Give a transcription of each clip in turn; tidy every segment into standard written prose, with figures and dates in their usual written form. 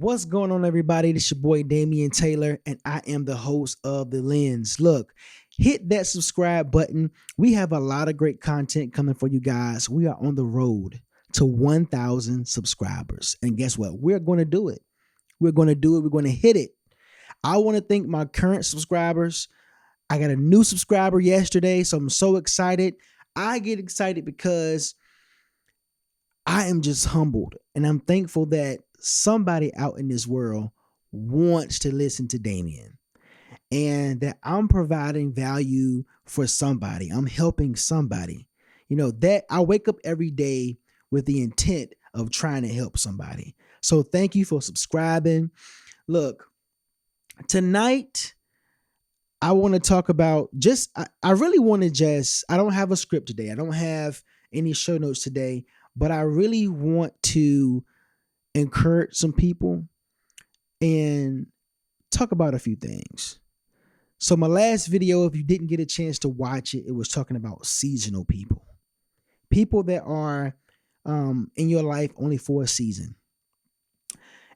What's going on, everybody? This your boy Damian Taylor, and I am the host of The Lens. Look, hit that subscribe button. We have a lot of great content coming for you guys. We are on the road to 1,000 subscribers. And guess what? We're going to do it. We're going to do it. We're going to hit it. I want to thank my current subscribers. I got a new subscriber yesterday, so I'm so excited. I get excited because I am just humbled and I'm thankful that somebody out in this world wants to listen to Damien and that I'm providing value for somebody. I'm helping somebody. That I wake up every day with the intent of trying to help somebody. So thank you for subscribing. Look, tonight I want to talk about I really want to I don't have a script today. I don't have any show notes today, but I really want to encourage some people and talk about a few things. So my last video, if you didn't get a chance to watch it, it was talking about seasonal people. People that are in your life only for a season.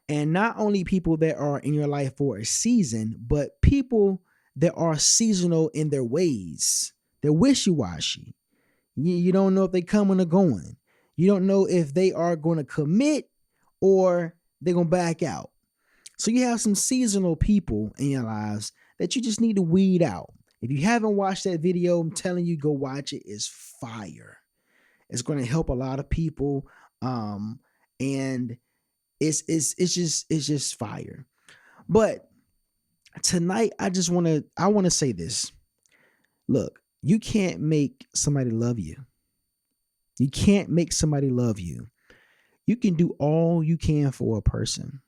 And not only people that are in your life for a season, but people that are seasonal in their ways. They're wishy-washy. You don't know if they coming or going. You don't know if they are going to commit or they're going to back out. So you have some seasonal people in your lives that you just need to weed out. If you haven't watched that video, I'm telling you, go watch it. It's fire. It's going to help a lot of people. And it's just fire. But tonight, I want to say this. Look, you can't make somebody love you. You can't make somebody love you. You can do all you can for a person.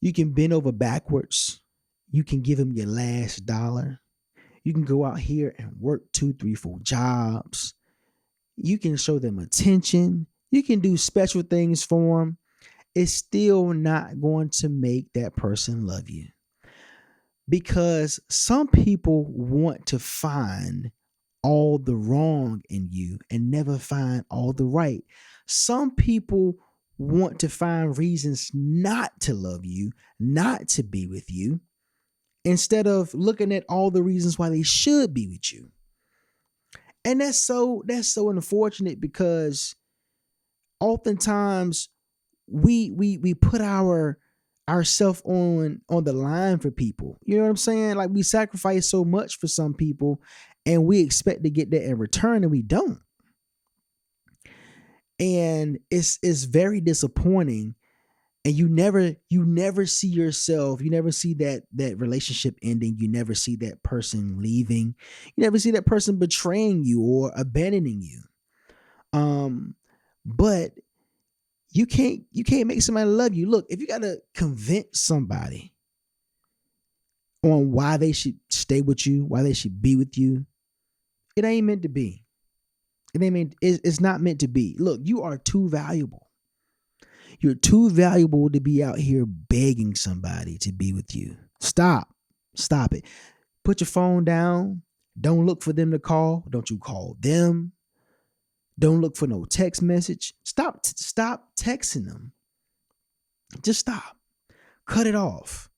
You can bend over backwards. You can give them your last dollar. You can go out here and work 2, 3, 4 jobs. You can show them attention. You can do special things for them. It's still not going to make that person love you. Because some people want to find all the wrong in you and never find all the right. Some people want to find reasons not to love you, not to be with you, instead of looking at all the reasons why they should be with you. And that's so unfortunate because oftentimes we put ourself on the line for people. You know what I'm saying? Like we sacrifice so much for some people and we expect to get that in return and we don't. And it's very disappointing. And you never see yourself, you never see that relationship ending, you never see that person leaving, you never see that person betraying you or abandoning you. But you can't make somebody love you. Look, if you gotta convince somebody on why they should stay with you, why they should be with you, it ain't meant to be. It's not meant to be. Look, you are too valuable. You're too valuable to be out here begging somebody to be with you. Stop it. Put your phone down. Don't look for them to call. Don't you call them. Don't look for no text message. Stop texting them. Just stop. Cut it off.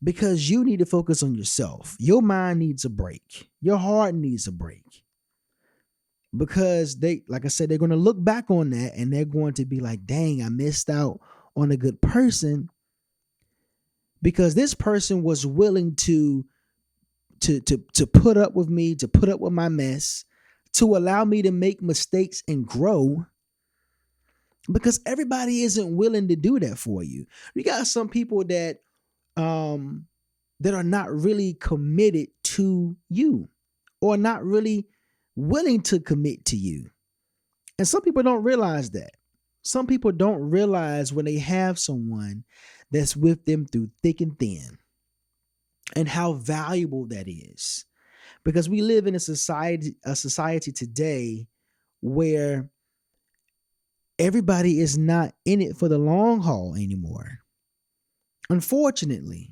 Because you need to focus on yourself. Your mind needs a break. Your heart needs a break. Because like I said, they're going to look back on that and they're going to be like, dang, I missed out on a good person because this person was willing to put up with me, to put up with my mess, to allow me to make mistakes and grow, because everybody isn't willing to do that for you. You got some people that are not really committed to you or not really willing to commit to you. And some people don't realize that. Some people don't realize when they have someone that's with them through thick and thin and how valuable that is. Because we live in a society today where everybody is not in it for the long haul anymore. Unfortunately.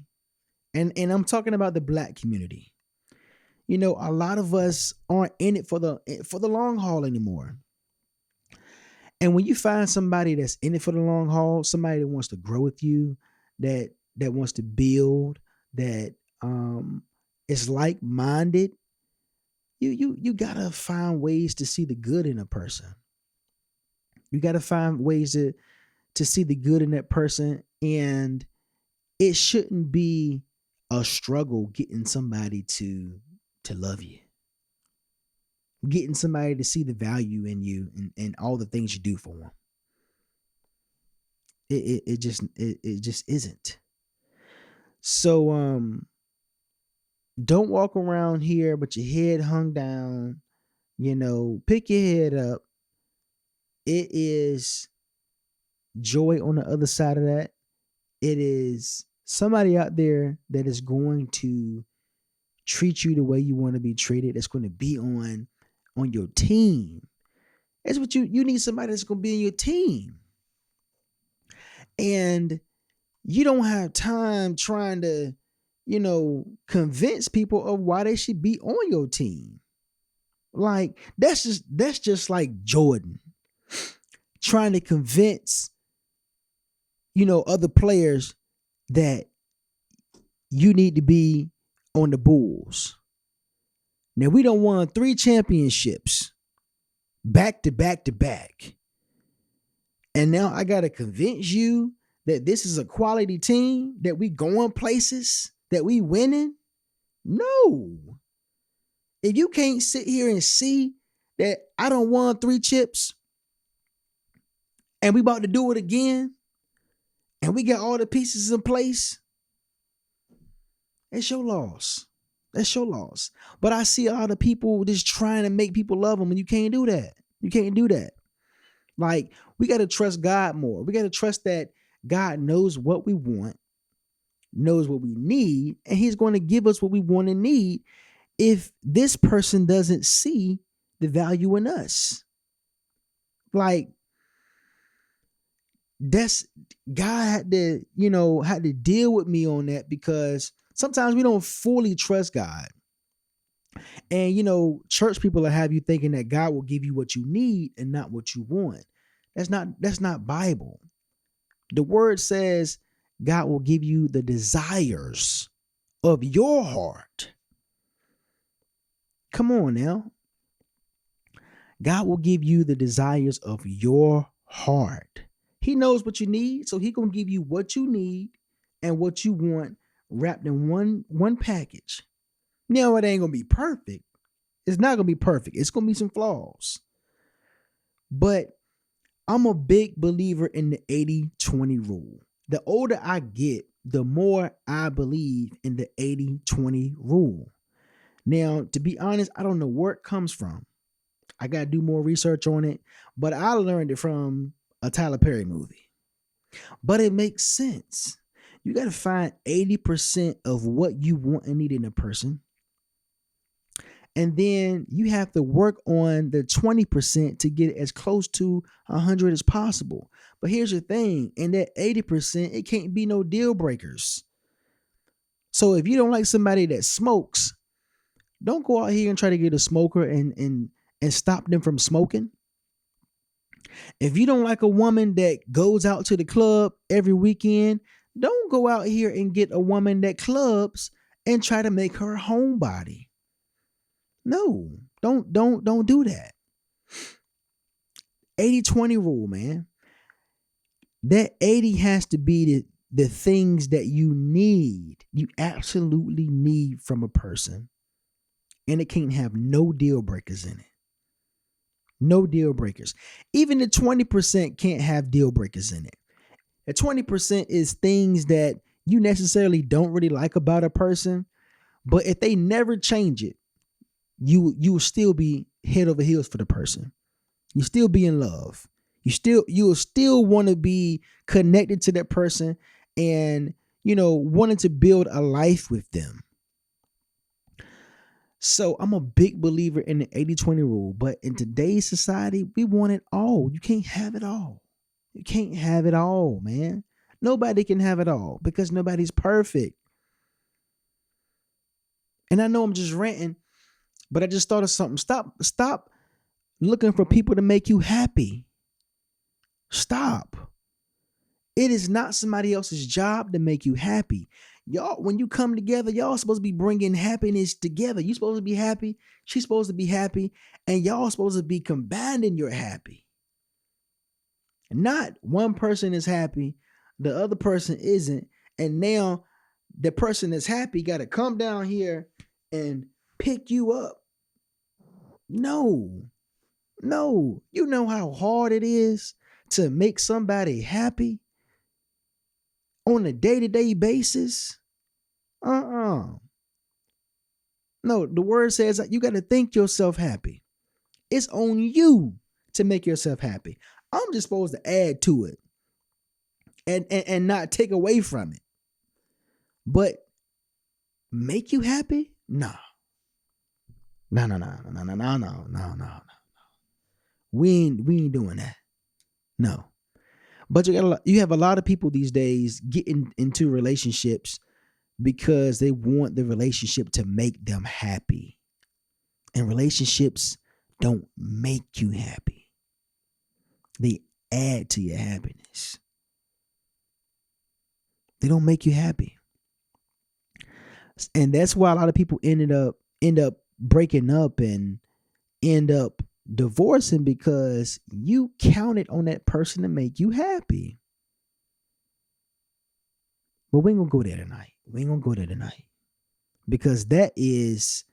And I'm talking about the Black community. You know, a lot of us aren't in it for the long haul anymore. And when you find somebody that's in it for the long haul, somebody that wants to grow with you, that wants to build, that is like-minded, you gotta find ways to see the good in a person. You gotta find ways to see the good in that person. And it shouldn't be a struggle getting somebody to love you, getting somebody to see the value in you and all the things you do for them. It just isn't. So don't walk around here with your head hung down. Pick your head up. It is joy on the other side of that. It is somebody out there that is going to treat you the way you want to be treated. That's going to be on your team. That's what you need, somebody that's going to be in your team. And you don't have time trying to, convince people of why they should be on your team. Like that's just like Jordan trying to convince, other players that you need to be on the Bulls. Now we don't want 3 championships back to back to back. And now I got to convince you that this is a quality team, that we going places, that we winning. No. If you can't sit here and see that I don't won 3 chips and we about to do it again and we got all the pieces in place, it's your loss. That's your loss. But I see a lot of people just trying to make people love them, and you can't do that. You can't do that. Like, we got to trust God more. We got to trust that God knows what we want, knows what we need, and he's going to give us what we want and need if this person doesn't see the value in us. Like, that's, God had to deal with me on that, because sometimes we don't fully trust God. And church people will have you thinking that God will give you what you need and not what you want. That's not Bible. The word says God will give you the desires of your heart. Come on now. God will give you the desires of your heart. He knows what you need, so he gonna give you what you need and what you want wrapped in one package. Now, it ain't gonna be perfect. It's not gonna be perfect. It's gonna be some flaws. But I'm a big believer in the 80-20 rule. The older I get, the more I believe in the 80-20 rule. Now, to be honest, I don't know where it comes from. I got to do more research on it, but I learned it from a Tyler Perry movie. But it makes sense. You got to find 80% of what you want and need in a person. And then you have to work on the 20% to get as close to 100 as possible. But here's the thing, in that 80%, it can't be no deal breakers. So if you don't like somebody that smokes, don't go out here and try to get a smoker and stop them from smoking. If you don't like a woman that goes out to the club every weekend, don't go out here and get a woman that clubs and try to make her a homebody. No, don't do that. 80-20 rule, man. That 80 has to be the things that you need. You absolutely need from a person. And it can't have no deal breakers in it. No deal breakers. Even the 20% can't have deal breakers in it. The 20% is things that you necessarily don't really like about a person, but if they never change it, you will still be head over heels for the person. You still be in love. You will still want to be connected to that person and, wanting to build a life with them. So I'm a big believer in the 80-20 rule, but in today's society, we want it all. You can't have it all. You can't have it all, man. Nobody can have it all because nobody's perfect. And I know I'm just ranting, but I just thought of something. Stop looking for people to make you happy. Stop. It is not somebody else's job to make you happy. Y'all, when you come together, y'all supposed to be bringing happiness together. You supposed to be happy. She's supposed to be happy. And y'all supposed to be combining your happy. Not one person is happy, the other person isn't. And now the person that's happy got to come down here and pick you up. No, no. You know how hard it is to make somebody happy on a day-to-day basis? No, the word says that you got to think yourself happy. It's on you to make yourself happy. I'm just supposed to add to it and not take away from it. But make you happy? No. No. We ain't doing that. No. But you have a lot of people these days getting into relationships because they want the relationship to make them happy. And relationships don't make you happy. They add to your happiness. They don't make you happy. And that's why a lot of people end up breaking up and end up divorcing, because you counted on that person to make you happy. But we ain't gonna go there tonight. Because this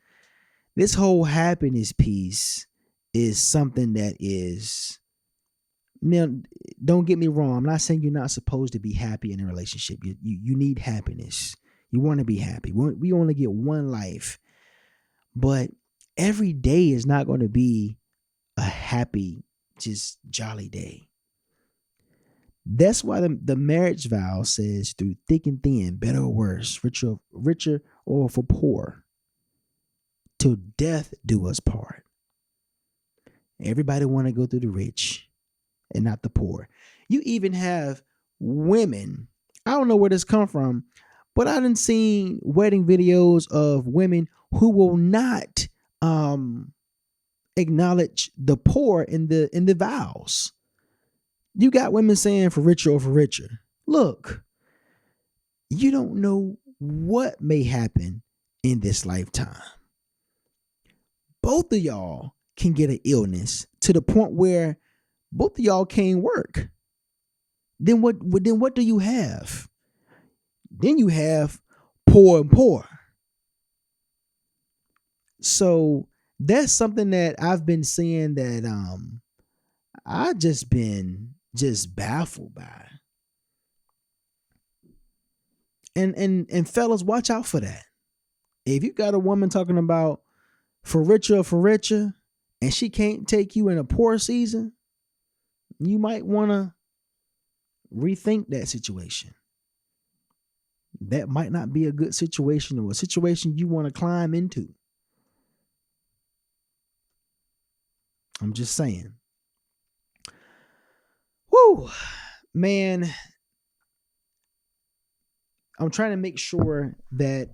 whole happiness piece is something that is, now, don't get me wrong. I'm not saying you're not supposed to be happy in a relationship. You need happiness. You want to be happy. We only get one life. But every day is not going to be a happy, just jolly day. That's why the marriage vow says, through thick and thin, better or worse, richer or for poor, till death do us part. Everybody want to go through the rich and not the poor. You even have women. I don't know where this come from, but I done seen wedding videos of women who will not acknowledge the poor in the vows. You got women saying for richer or for richer. Look, you don't know what may happen in this lifetime. Both of y'all can get an illness to the point where both of y'all can't work. Then what do you have? Then you have poor and poor. So that's something that I've been seeing that I just been baffled by. And fellas, watch out for that. If you got a woman talking about for richer, and she can't take you in a poor season, you might want to rethink that situation. That might not be a good situation, or a situation you want to climb into. I'm just saying. Woo, man. I'm trying to make sure that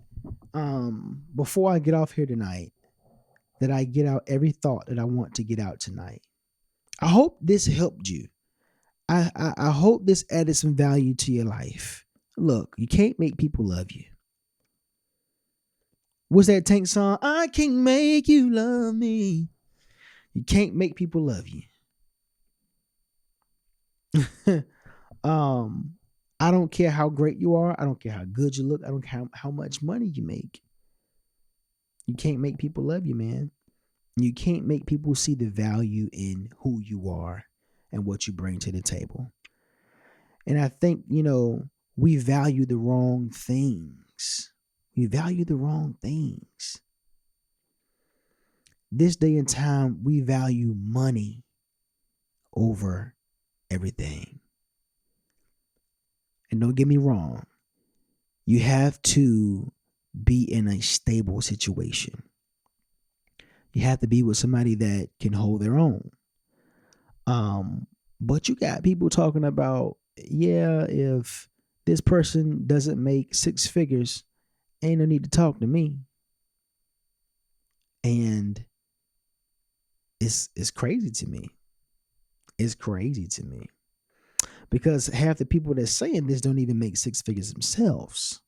before I get off here tonight, that I get out every thought that I want to get out tonight. I hope this helped you. I hope this added some value to your life. Look, you can't make people love you. What's that Tank song? I can't make you love me. You can't make people love you. I don't care how great you are. I don't care how good you look. I don't care how much money you make. You can't make people love you, man. You can't make people see the value in who you are and what you bring to the table. And I think, we value the wrong things. We value the wrong things. This day and time, we value money over everything. And don't get me wrong, you have to be in a stable situation. You have to be with somebody that can hold their own. But you got people talking about, if this person doesn't make six figures, ain't no need to talk to me. And it's crazy to me. It's crazy to me. because half the people that's saying this don't even make six figures themselves.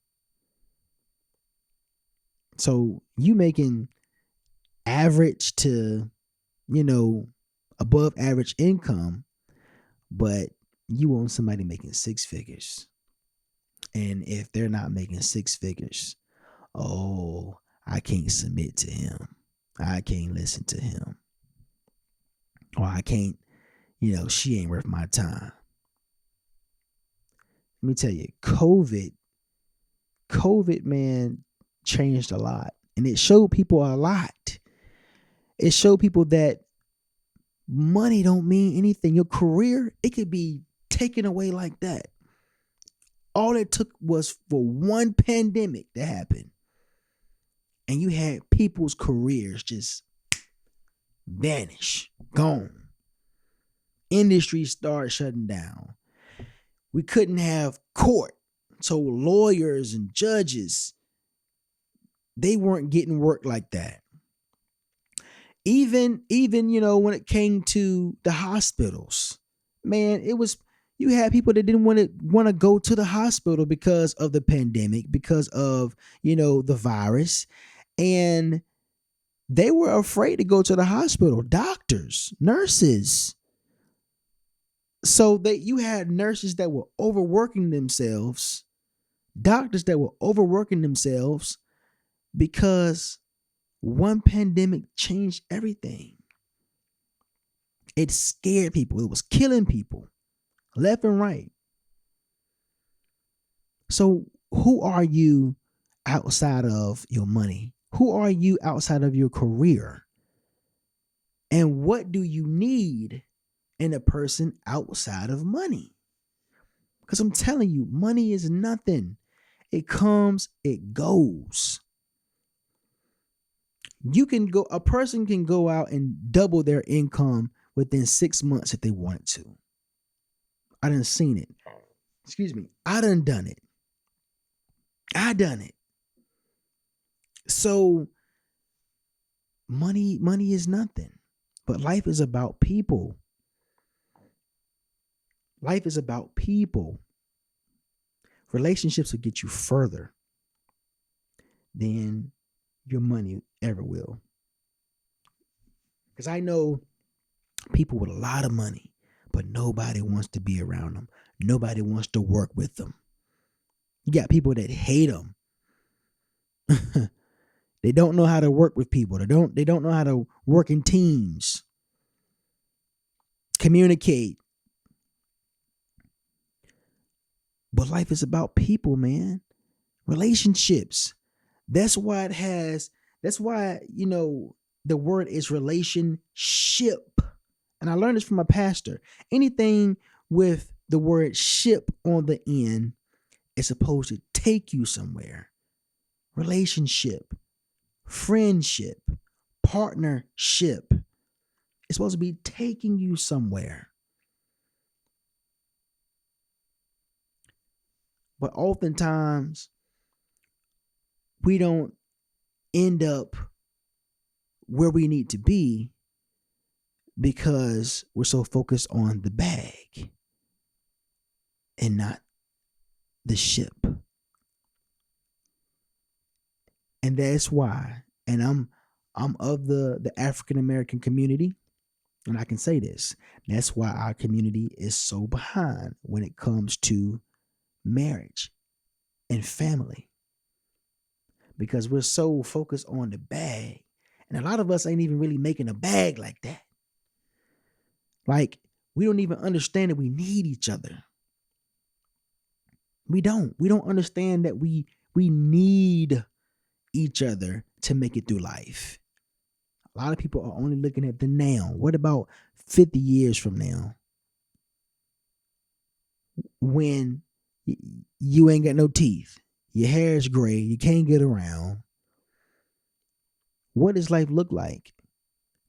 So you making average to, above average income, but you want somebody making six figures. And if they're not making six figures, oh, I can't submit to him. I can't listen to him. Or I can't, she ain't worth my time. Let me tell you, COVID, man, changed a lot. And it showed people a lot. It showed people that money don't mean anything. Your career, it could be taken away like that. All it took was for one pandemic to happen. And you had people's careers just vanish, gone. Industries started shutting down. We couldn't have court. So lawyers and judges, they weren't getting work like that. Even when it came to the hospitals, man, you had people that didn't want to go to the hospital because of the pandemic, because of, the virus. And they were afraid to go to the hospital. Doctors, nurses. So you had nurses that were overworking themselves, doctors that were overworking themselves because one pandemic changed everything. It scared people. It was killing people left and right. So who are you outside of your money? Who are you outside of your career? And what do you need in a person outside of money? Because I'm telling you, money is nothing. It comes, it goes. A person can go out and double their income within 6 months if they wanted to. I done seen it. Excuse me. I done it. So money is nothing. But life is about people. Life is about people. Relationships will get you further than your money ever will. Because I know people with a lot of money, but nobody wants to be around them. Nobody wants to work with them. You got people that hate them. They don't know how to work with people. They don't know how to work in teams. Communicate. But life is about people, man. Relationships. That's why the word is relationship. And I learned this from a pastor. Anything with the word ship on the end is supposed to take you somewhere. Relationship, friendship, partnership. It's supposed to be taking you somewhere. But oftentimes, we don't end up where we need to be because we're so focused on the bag and not the ship. And that's why, and I'm of the African American community, and I can say this, that's why our community is so behind when it comes to marriage and family. Because we're so focused on the bag. And a lot of us ain't even really making a bag like that. Like, we don't even understand that we need each other. We don't understand that we need each other to make it through life. A lot of people are only looking at the now. What about 50 years from now? When you ain't got no teeth, your hair is gray, you can't get around. What does life look like?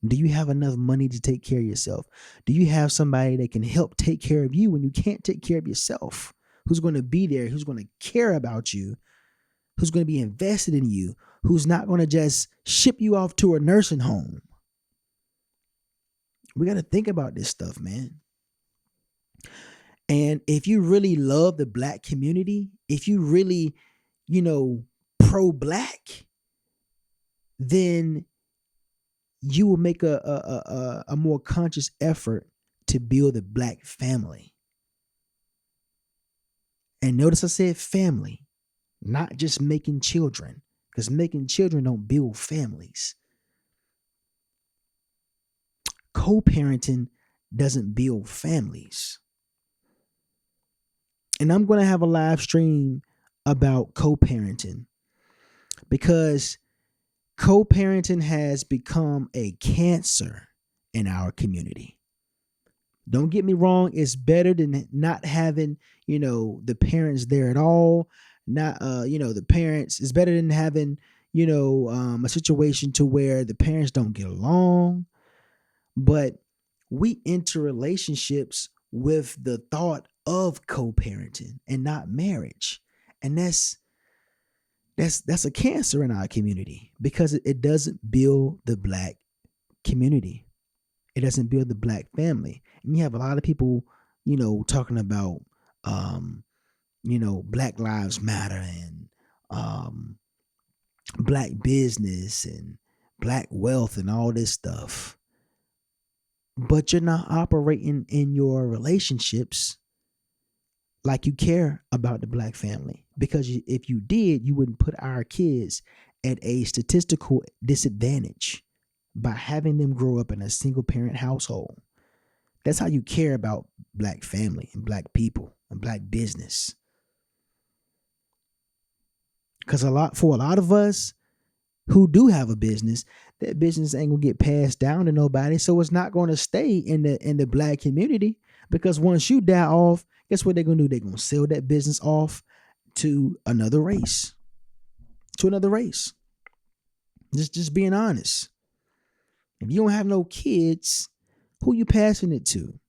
Do you have enough money to take care of yourself? Do you have somebody that can help take care of you when you can't take care of yourself? Who's going to be there? Who's going to care about you? Who's going to be invested in you? Who's not going to just ship you off to a nursing home? We got to think about this stuff, man. And if you really love the black community, if you really, you know, pro black, then you will make a more conscious effort to build a black family. And notice I said family, not just making children, because making children don't build families. Co-parenting doesn't build families. And I'm going to have a live stream about co-parenting, because co-parenting has become a cancer in our community. Don't get me wrong, it's better than not having, the parents there at all. Not the parents, it's better than having, a situation to where the parents don't get along. But we enter relationships with the thought of co-parenting and not marriage. And that's a cancer in our community, because it doesn't build the black community. It doesn't build the black family. And you have a lot of people, talking about, Black Lives Matter and black business and black wealth and all this stuff. But you're not operating in your relationships like you care about the black family. Because if you did, you wouldn't put our kids at a statistical disadvantage by having them grow up in a single parent household. That's how you care about black family and black people and black business. Because for a lot of us who do have a business, that business ain't gonna get passed down to nobody, so it's not gonna stay in the black community. Because once you die off, guess what they're gonna do? They're gonna sell that business off to another race. Just being honest. If you don't have no kids, who you passing it to?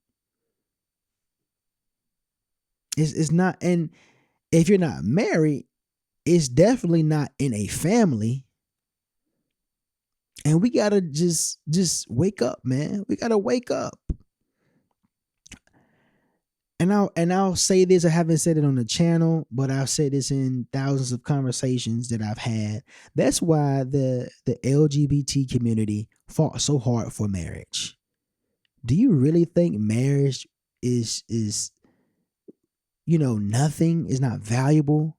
It's not, and if you're not married, it's definitely not in a family. And we gotta just wake up, man. We gotta wake up. And I'll say this, I haven't said it on the channel, but I've said this in thousands of conversations that I've had. That's why the LGBT community fought so hard for marriage. Do you really think marriage is nothing, is not valuable?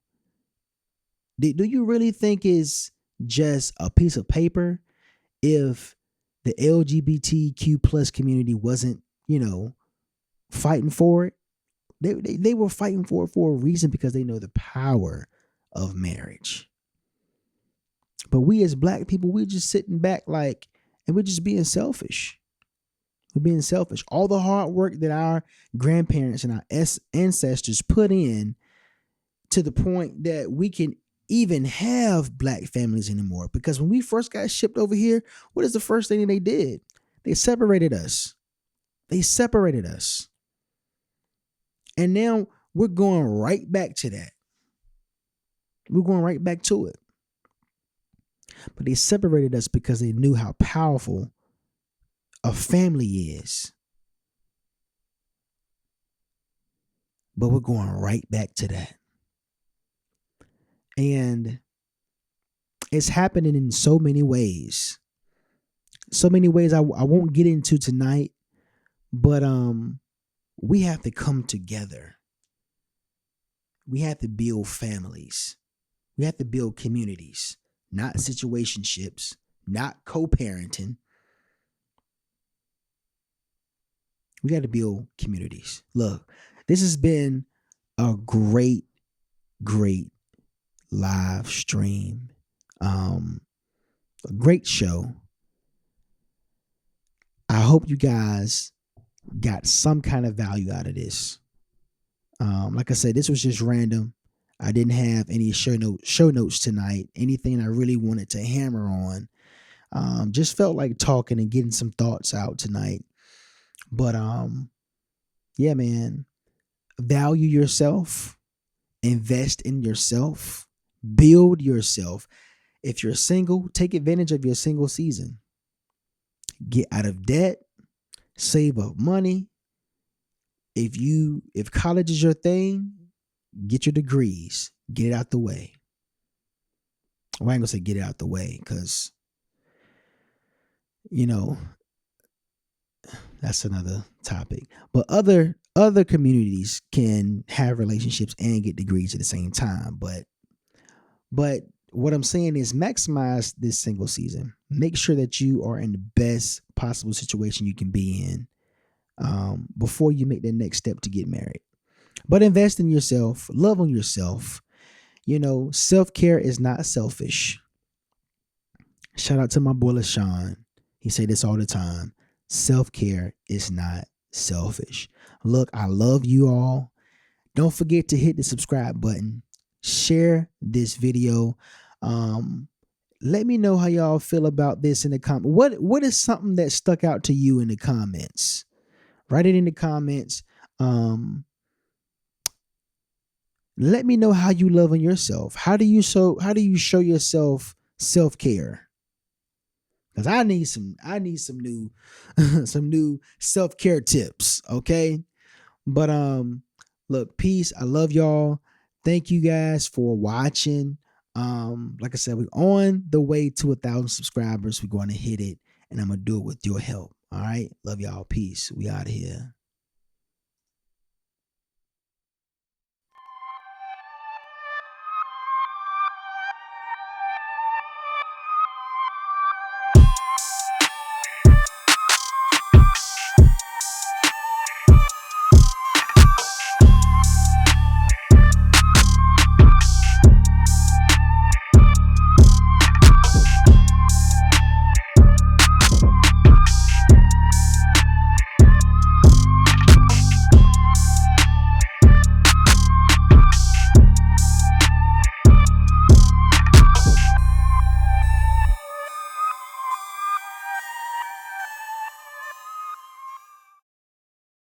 Do you really think it's just a piece of paper if the LGBTQ plus community wasn't, fighting for it? They were fighting for it for a reason, because they know the power of marriage. But we as black people, we're just sitting back and we're just being selfish. We're being selfish. All the hard work that our grandparents and our ancestors put in, to the point that we can even have black families anymore. Because when we first got shipped over here, what is the first thing they did? They separated us. And now we're going right back to that. We're going right back to it. But they separated us because they knew how powerful a family is. But we're going right back to that. And it's happening in so many ways. So many ways I won't get into tonight. But we have to come together. We have to build families. We have to build communities, not situationships, not co-parenting. We got to build communities. Look, this has been a great live stream. A great show. I hope you guys got some kind of value out of this. Like I said, this was just random. I didn't have any show notes tonight. Anything I really wanted to hammer on. Just felt like talking and getting some thoughts out tonight. But yeah, man. Value yourself. Invest in yourself. Build yourself. If you're single, take advantage of your single season. Get out of debt. Save up money. if college is your thing, get your degrees, get it out the way. Well, I ain't gonna say get it out the way, because you know that's another topic. But other communities can have relationships and get degrees at the same time. But what I'm saying is maximize this single season. Make sure that you are in the best possible situation you can be in before you make the next step to get married. But invest in yourself, love on yourself. Self-care is not selfish. Shout out to my boy LaShawn. He say this all the time. Self-care is not selfish. Look, I love you all. Don't forget to hit the subscribe button. Share this video. Let me know how y'all feel about this in the comment. What is something that stuck out to you in the comments? Write it in the comments. Let me know how you love on yourself. How do you show yourself self-care? Because I need some new some new self-care tips. Okay. But look, peace. I love y'all. Thank you guys for watching. Like I said, we're on the way to 1,000 subscribers. We're going to hit it, and I'm gonna do it with your help. All right. Love y'all. Peace. We out of here.